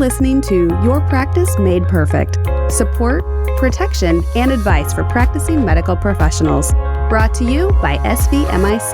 listening to Your Practice Made Perfect. Support, protection, and advice for practicing medical professionals. Brought to you by SVMIC.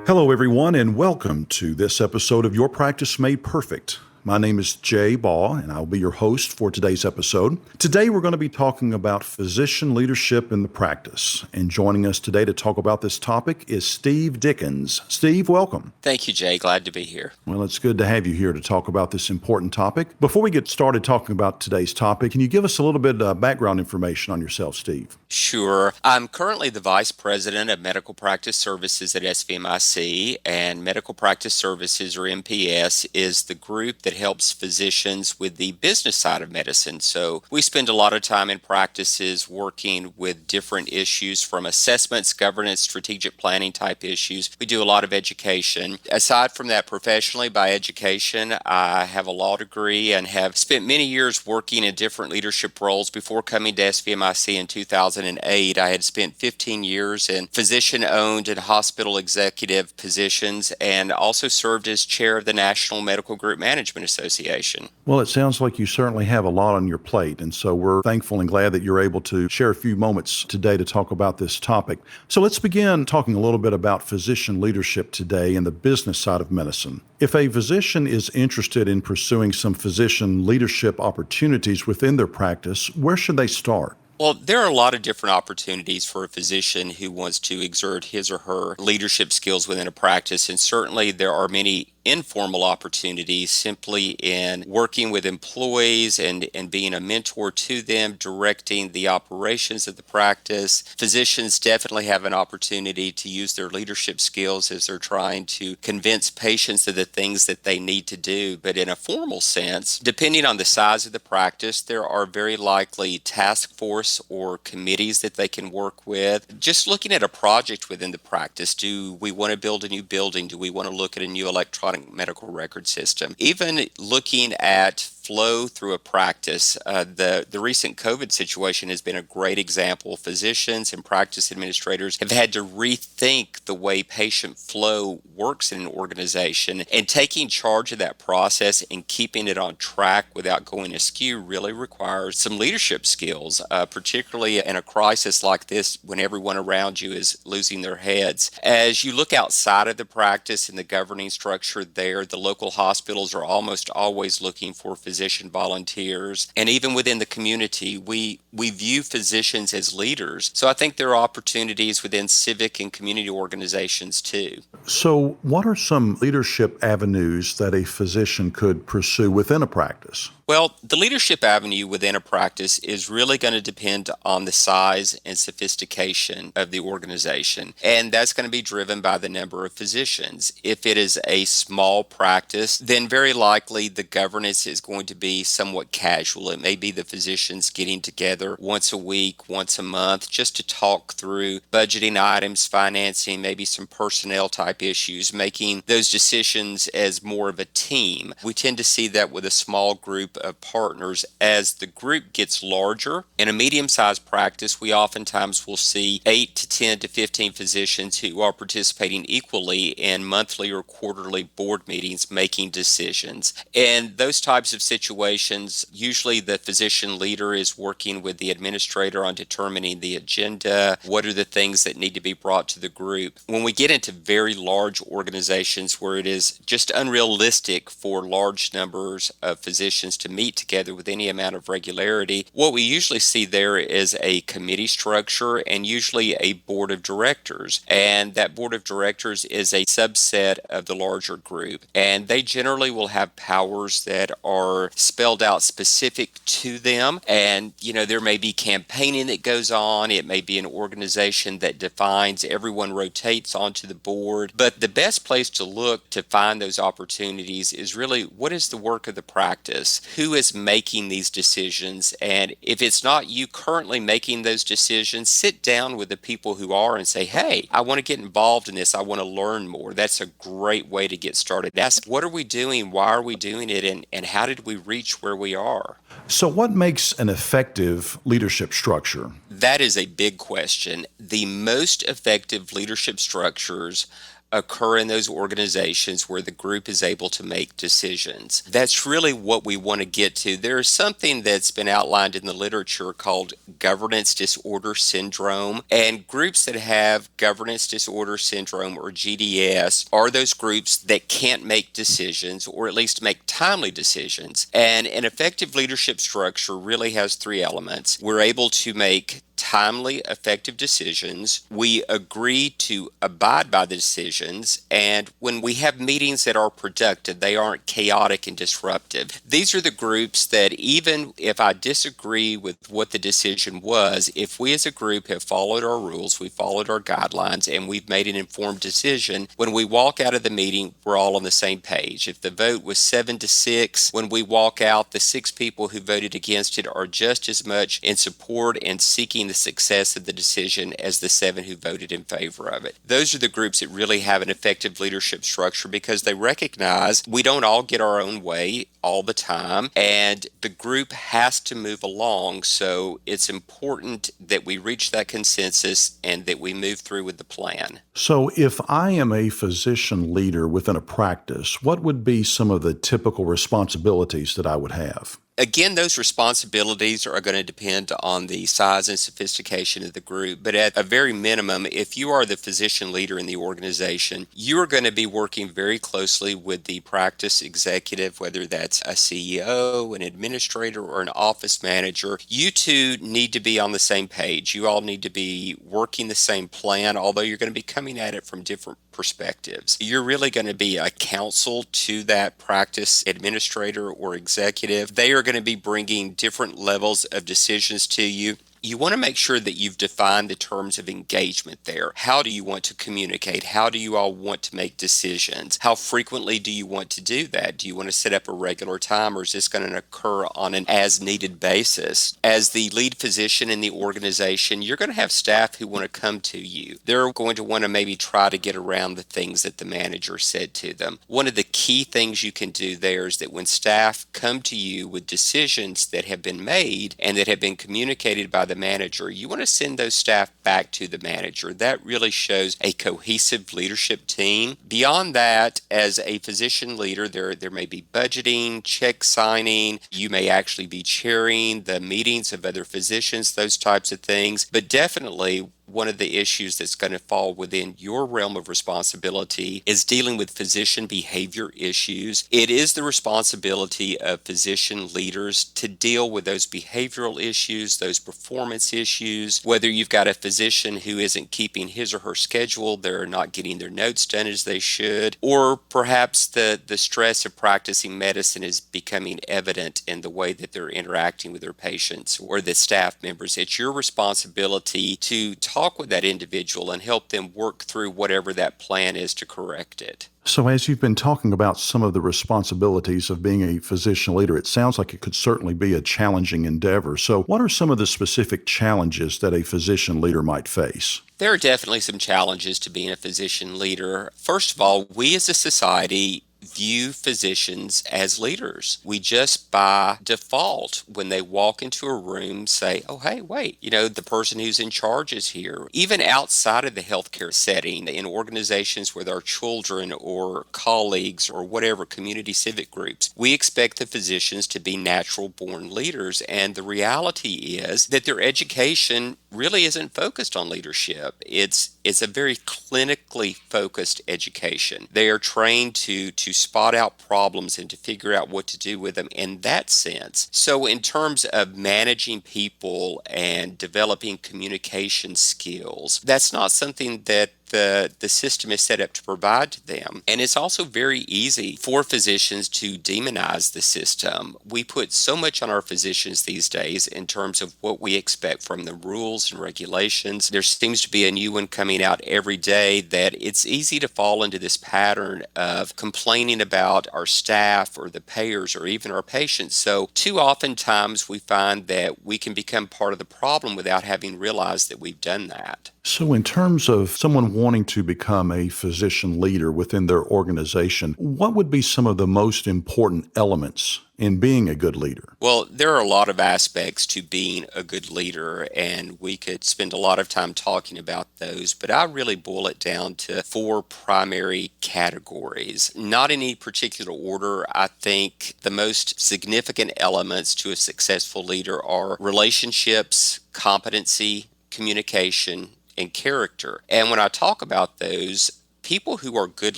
Hello, everyone, and welcome to this episode of Your Practice Made Perfect. My name is Baugh, and I'll be your host for today's episode. Today, we're going to be talking about physician leadership in the practice. And joining us today to talk about this topic is Steve Dickens. Steve, welcome. Thank you, Jay. Glad to be here. Well, it's good to have you here to talk about this important topic. Before we get started talking about today's topic, can you give us a little bit of background information on yourself, Steve? Sure. I'm currently the Vice President of Medical Practice Services at SVMIC, and Medical Practice Services, or MPS, is the group that helps physicians with the business side of medicine. So we spend a lot of time in practices working with different issues from assessments, governance, strategic planning type issues. We do a lot of education. Aside from that, professionally, by education, I have a law degree and have spent many years working in different leadership roles. Before coming to SVMIC in 2008, I had spent 15 years in physician-owned and hospital executive positions and also served as chair of the National Medical Group Management Association. Well, it sounds like you certainly have a lot on your plate, and so we're thankful and glad that you're able to share a few moments today to talk about this topic. So let's begin talking a little bit about physician leadership today and the business side of medicine. If a physician is interested in pursuing some physician leadership opportunities within their practice, where should they start? Well, there are a lot of different opportunities for a physician who wants to exert his or her leadership skills within a practice, and certainly there are many informal opportunities simply in working with employees and being a mentor to them, directing the operations of the practice. Physicians definitely have an opportunity to use their leadership skills as they're trying to convince patients of the things that they need to do. But in a formal sense, depending on the size of the practice, there are very likely task force or committees that they can work with. Just looking at a project within the practice, do we want to build a new building? Do we want to look at a new electronic medical record system? Even looking at flow through a practice. The recent COVID situation has been a great example. Physicians and practice administrators have had to rethink the way patient flow works in an organization, and taking charge of that process and keeping it on track without going askew really requires some leadership skills, particularly in a crisis like this when everyone around you is losing their heads. As you look outside of the practice and the governing structure there, the local hospitals are almost always looking for physician volunteers. And even within the community, we view physicians as leaders. So I think there are opportunities within civic and community organizations too. So what are some leadership avenues that a physician could pursue within a practice? Well, the leadership avenue within a practice is really going to depend on the size and sophistication of the organization, and that's going to be driven by the number of physicians. If it is a small practice, then very likely the governance is going to be somewhat casual. It may be the physicians getting together once a week, once a month, just to talk through budgeting items, financing, maybe some personnel type issues, making those decisions as more of a team. We tend to see that with a small group of partners. As the group gets larger, in a medium-sized practice, we oftentimes will see 8 to 10 to 15 physicians who are participating equally in monthly or quarterly board meetings making decisions. And those types of situations, usually the physician leader is working with the administrator on determining the agenda, what are the things that need to be brought to the group. When we get into very large organizations where it is just unrealistic for large numbers of physicians to meet together with any amount of regularity, what we usually see there is a committee structure and usually a board of directors. And that board of directors is a subset of the larger group. And they generally will have powers that are spelled out specific to them. And, there may be campaigning that goes on. It may be an organization that defines everyone rotates onto the board. But the best place to look to find those opportunities is really what is the work of the practice? Who is making these decisions? And if it's not you currently making those decisions, sit down with the people who are and say, hey, I want to get involved in this. I want to learn more. That's a great way to get started. Ask, what are we doing? Why are we doing it? And how did we reach where we are? So what makes an effective leadership structure? That is a big question. The most effective leadership structures occur in those organizations where the group is able to make decisions. That's really what we want to get to. There's something that's been outlined in the literature called governance disorder syndrome, and groups that have governance disorder syndrome or GDS are those groups that can't make decisions, or at least make timely decisions. And an effective leadership structure really has three elements. We're able to make timely, effective decisions. We agree to abide by the decisions. And when we have meetings that are productive, they aren't chaotic and disruptive. These are the groups that even if I disagree with what the decision was, if we as a group have followed our rules, we followed our guidelines, and we've made an informed decision, when we walk out of the meeting, we're all on the same page. If the vote was 7-6, when we walk out, the 6 people who voted against it are just as much in support and seeking the success of the decision as the 7 who voted in favor of it. Those are the groups that really have an effective leadership structure because they recognize we don't all get our own way all the time, and the group has to move along. So it's important that we reach that consensus and that we move through with the plan. So if I am a physician leader within a practice, what would be some of the typical responsibilities that I would have? Again, those responsibilities are going to depend on the size and sophistication of the group. But at a very minimum, if you are the physician leader in the organization, you are going to be working very closely with the practice executive, whether that's a CEO, an administrator, or an office manager. You two need to be on the same page. You all need to be working the same plan, although you're going to be coming at it from different perspectives. You're really going to be a counsel to that practice administrator or executive. They are going to be bringing different levels of decisions to you. You want to make sure that you've defined the terms of engagement there. How do you want to communicate? How do you all want to make decisions? How frequently do you want to do that? Do you want to set up a regular time, or is this going to occur on an as-needed basis? As the lead physician in the organization, you're going to have staff who want to come to you. They're going to want to maybe try to get around the things that the manager said to them. One of the key things you can do there is that when staff come to you with decisions that have been made and that have been communicated by the manager, you want to send those staff back to the manager. That really shows a cohesive leadership team. Beyond that, as a physician leader, there may be budgeting, check signing. You may actually be chairing the meetings of other physicians, those types of things. But definitely, one of the issues that's going to fall within your realm of responsibility is dealing with physician behavior issues. It is the responsibility of physician leaders to deal with those behavioral issues, those performance issues, whether you've got a physician who isn't keeping his or her schedule, they're not getting their notes done as they should, or perhaps the stress of practicing medicine is becoming evident in the way that they're interacting with their patients or the staff members. It's your responsibility to talk with that individual and help them work through whatever that plan is to correct it. So as you've been talking about some of the responsibilities of being a physician leader, it sounds like it could certainly be a challenging endeavor. So what are some of the specific challenges that a physician leader might face? There are definitely some challenges to being a physician leader. First of all, we as a society view physicians as leaders. We just by default, when they walk into a room, say, oh, hey, wait, the person who's in charge is here. Even outside of the healthcare setting, in organizations with our children or colleagues or whatever community civic groups, we expect the physicians to be natural born leaders. And the reality is that their education really isn't focused on leadership. It's a very clinically focused education. They are trained to spot out problems and to figure out what to do with them in that sense. So in terms of managing people and developing communication skills, that's not something that the system is set up to provide to them. And it's also very easy for physicians to demonize the system. We put so much on our physicians these days in terms of what we expect from the rules and regulations. There seems to be a new one coming out every day that it's easy to fall into this pattern of complaining about our staff or the payers or even our patients. So too often times we find that we can become part of the problem without having realized that we've done that. So, in terms of someone wanting to become a physician leader within their organization, what would be some of the most important elements in being a good leader? Well, there are a lot of aspects to being a good leader, and we could spend a lot of time talking about those, but I really boil it down to four primary categories. Not in any particular order. I think the most significant elements to a successful leader are relationships, competency, communication, and character. And when I talk about those, people who are good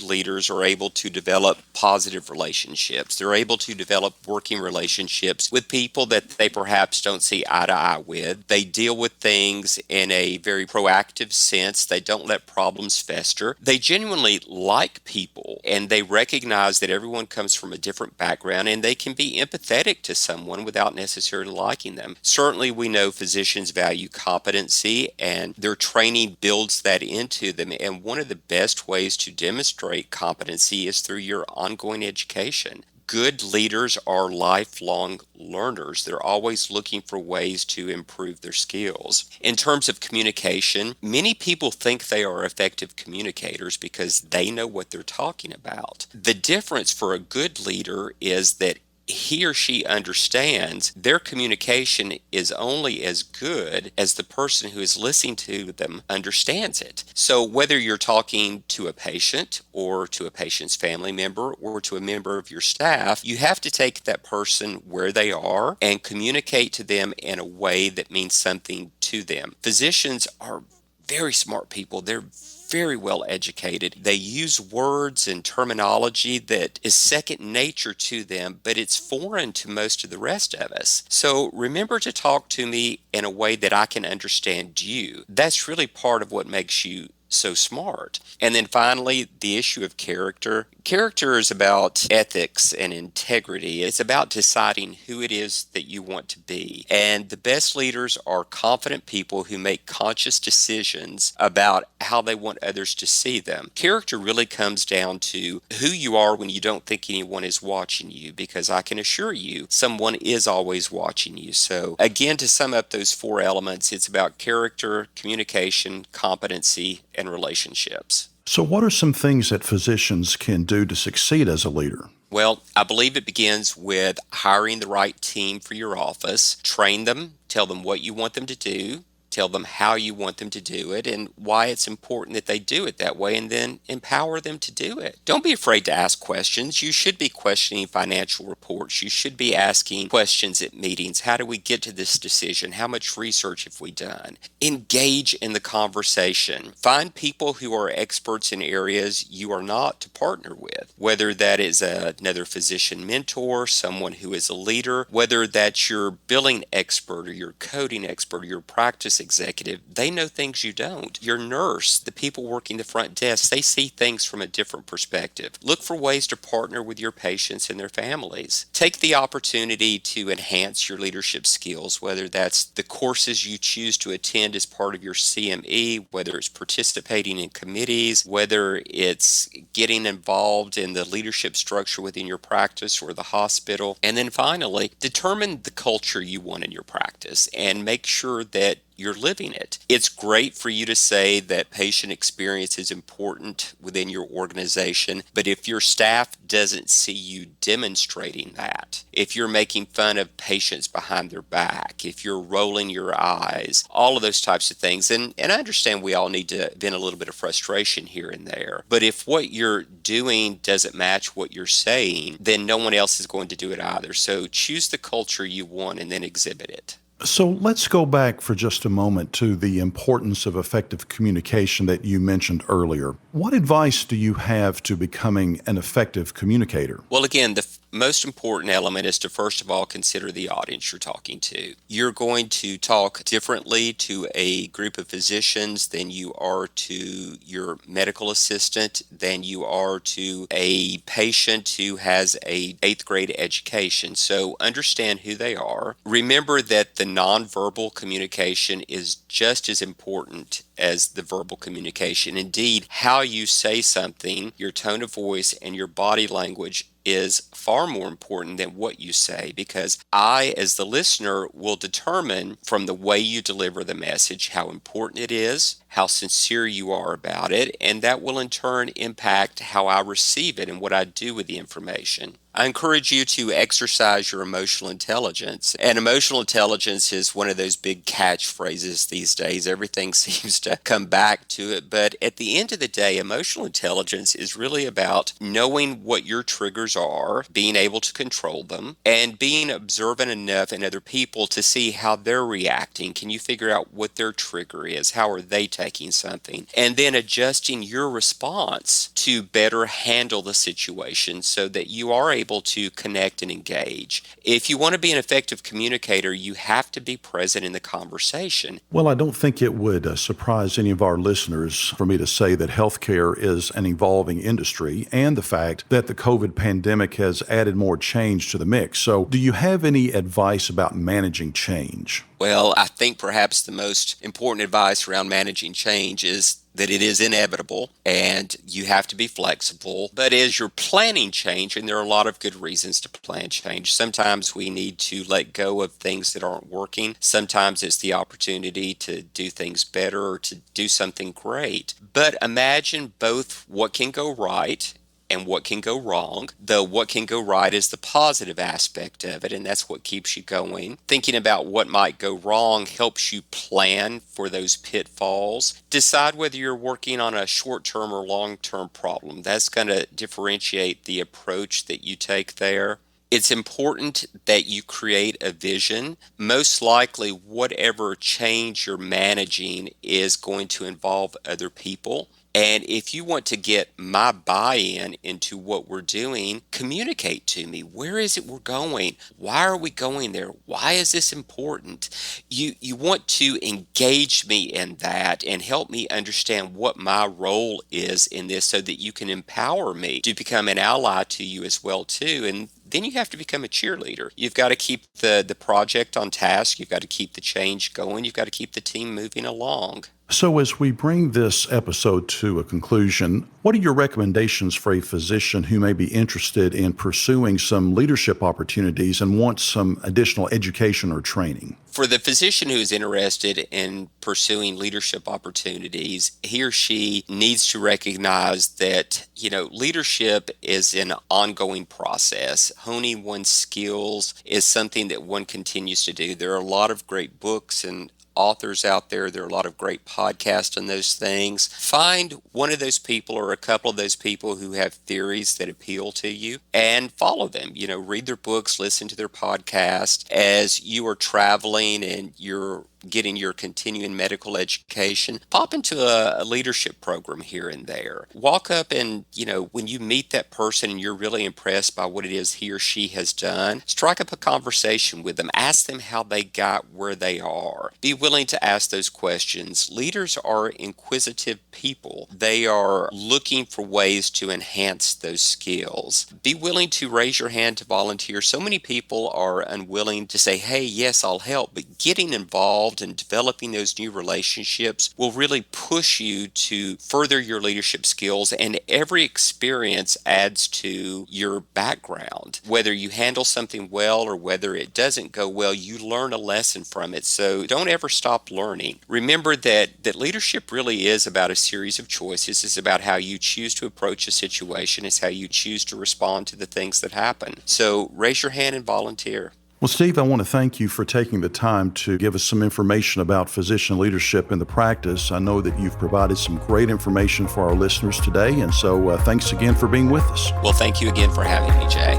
leaders are able to develop positive relationships. They're able to develop working relationships with people that they perhaps don't see eye to eye with. They deal with things in a very proactive sense. They don't let problems fester. They genuinely like people, and they recognize that everyone comes from a different background, and they can be empathetic to someone without necessarily liking them. Certainly, we know physicians value competency, and their training builds that into them. And one of the best ways to demonstrate competency is through your ongoing education. Good leaders are lifelong learners. They're always looking for ways to improve their skills. In terms of communication, many people think they are effective communicators because they know what they're talking about. The difference for a good leader is that he or she understands their communication is only as good as the person who is listening to them understands it. So whether you're talking to a patient or to a patient's family member or to a member of your staff, you have to take that person where they are and communicate to them in a way that means something to them. Physicians are very smart people. They're very well educated. They use words and terminology that is second nature to them, but it's foreign to most of the rest of us. So remember to talk to me in a way that I can understand you. That's really part of what makes you so smart. And then finally, the issue of character. Character is about ethics and integrity. It's about deciding who it is that you want to be. And the best leaders are confident people who make conscious decisions about how they want others to see them. Character really comes down to who you are when you don't think anyone is watching you, because I can assure you someone is always watching you. So again, to sum up those four elements, it's about character, communication, competency, and relationships. So, what are some things that physicians can do to succeed as a leader? Well, I believe it begins with hiring the right team for your office. Train them, tell them what you want them to do, tell them how you want them to do it and why it's important that they do it that way, and then empower them to do it. Don't be afraid to ask questions. You should be questioning financial reports. You should be asking questions at meetings. How do we get to this decision? How much research have we done? Engage in the conversation. Find people who are experts in areas you are not to partner with, whether that is another physician mentor, someone who is a leader, whether that's your billing expert or your coding expert or your practice executive. They know things you don't. Your nurse, the people working the front desk, they see things from a different perspective. Look for ways to partner with your patients and their families. Take the opportunity to enhance your leadership skills, whether that's the courses you choose to attend as part of your CME, whether it's participating in committees, whether it's getting involved in the leadership structure within your practice or the hospital. And then finally, determine the culture you want in your practice and make sure that you're living it. It's great for you to say that patient experience is important within your organization, but if your staff doesn't see you demonstrating that, if you're making fun of patients behind their back, if you're rolling your eyes, all of those types of things, and I understand we all need to vent a little bit of frustration here and there, but if what you're doing doesn't match what you're saying, then no one else is going to do it either. So choose the culture you want and then exhibit it. So let's go back for just a moment to the importance of effective communication that you mentioned earlier. What advice do you have to becoming an effective communicator? Well, again, the most important element is to first of all consider the audience you're talking to. You're going to talk differently to a group of physicians than you are to your medical assistant, than you are to a patient who has a 8th grade education. So understand who they are. Remember that the nonverbal communication is just as important as the verbal communication. Indeed, how you say something, your tone of voice, and your body language is far more important than what you say, because I, as the listener, will determine from the way you deliver the message how important it is, how sincere you are about it, and that will in turn impact how I receive it and what I do with the information. I encourage you to exercise your emotional intelligence. And emotional intelligence is one of those big catchphrases these days. Everything seems to come back to it. But at the end of the day, emotional intelligence is really about knowing what your triggers are, being able to control them, and being observant enough in other people to see how they're reacting. Can you figure out what their trigger is? How are they taking something? And then adjusting your response to better handle the situation so that you are able to connect and engage. If you want to be an effective communicator, you have to be present in the conversation. Well, I don't think it would surprise any of our listeners for me to say that healthcare is an evolving industry, and the fact that the COVID pandemic has added more change to the mix. So do you have any advice about managing change? Well, I think perhaps the most important advice around managing change is that it is inevitable and you have to be flexible. But as you're planning change, and there are a lot of good reasons to plan change, sometimes we need to let go of things that aren't working. Sometimes it's the opportunity to do things better or to do something great. But imagine both what can go right and what can go wrong. Though what can go right is the positive aspect of it, and that's what keeps you going. Thinking about what might go wrong helps you plan for those pitfalls. Decide whether you're working on a short-term or long-term problem. That's going to differentiate the approach that you take there. It's important that you create a vision. Most likely, whatever change you're managing is going to involve other people. And if you want to get my buy-in into what we're doing, communicate to me. Where is it we're going? Why are we going there? Why is this important? You want to engage me in that and help me understand what my role is in this so that you can empower me to become an ally to you as well too. And then you have to become a cheerleader. You've got to keep the project on task. You've got to keep the change going. You've got to keep the team moving along. So as we bring this episode to a conclusion, what are your recommendations for a physician who may be interested in pursuing some leadership opportunities and wants some additional education or training? For the physician who is interested in pursuing leadership opportunities, he or she needs to recognize that, leadership is an ongoing process. Honing one's skills is something that one continues to do. There are a lot of great books and authors out there. There are a lot of great podcasts on those things. Find one of those people or a couple of those people who have theories that appeal to you and follow them. Read their books, listen to their podcast. As you are traveling and you're getting your continuing medical education, pop into a leadership program here and there. Walk up and, when you meet that person and you're really impressed by what it is he or she has done, strike up a conversation with them. Ask them how they got where they are. Be willing to ask those questions. Leaders are inquisitive people. They are looking for ways to enhance those skills. Be willing to raise your hand to volunteer. So many people are unwilling to say, hey, yes, I'll help, but getting involved and developing those new relationships will really push you to further your leadership skills, and every experience adds to your background. Whether you handle something well or whether it doesn't go well, you learn a lesson from it. So don't ever stop learning. Remember that leadership really is about a series of choices. It's about how you choose to approach a situation. It's how you choose to respond to the things that happen. So raise your hand and volunteer. Well, Steve, I want to thank you for taking the time to give us some information about physician leadership in the practice. I know that you've provided some great information for our listeners today, and so thanks again for being with us. Well, thank you again for having me, Jay.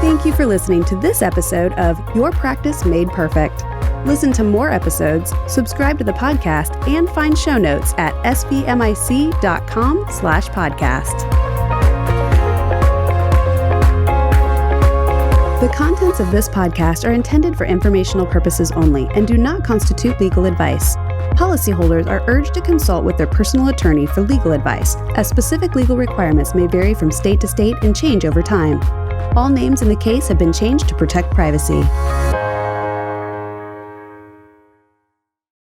Thank you for listening to this episode of Your Practice Made Perfect. Listen to more episodes, subscribe to the podcast, and find show notes at svmic.com/podcast. The contents of this podcast are intended for informational purposes only and do not constitute legal advice. Policyholders are urged to consult with their personal attorney for legal advice, as specific legal requirements may vary from state to state and change over time. All names in the case have been changed to protect privacy.